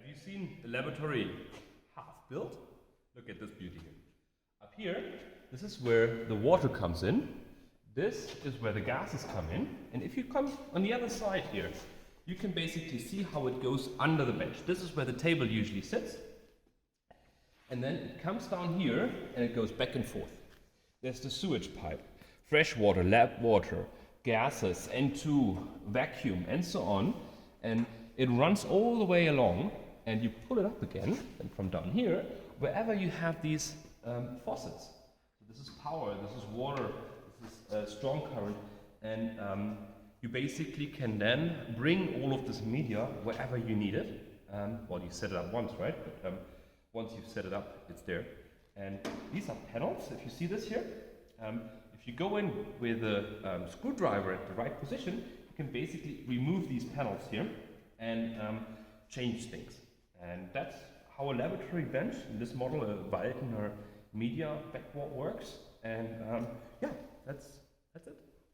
Have you seen the laboratory half built? Look at this beauty here. Up here, this is where the water comes in. This is where the gases come in. And if you come on the other side here, you can basically see how it goes under the bench. This is where the table usually sits. And then it comes down here and it goes back and forth. There's the sewage pipe, fresh water, lab water, gases, N2, vacuum, and so on. And it runs all the way along, and you pull it up again, and from down here, wherever you have these faucets. So this is power, this is water, this is strong current, and you basically can then bring all of this media wherever you need it. Well, you set it up once, right? But once you've set it up, it's there. And these are panels, if you see this here. If you go in with a screwdriver at the right position, you can basically remove these panels here and change things. And that's how a laboratory bench, in this model, a Waldner media backwall works. And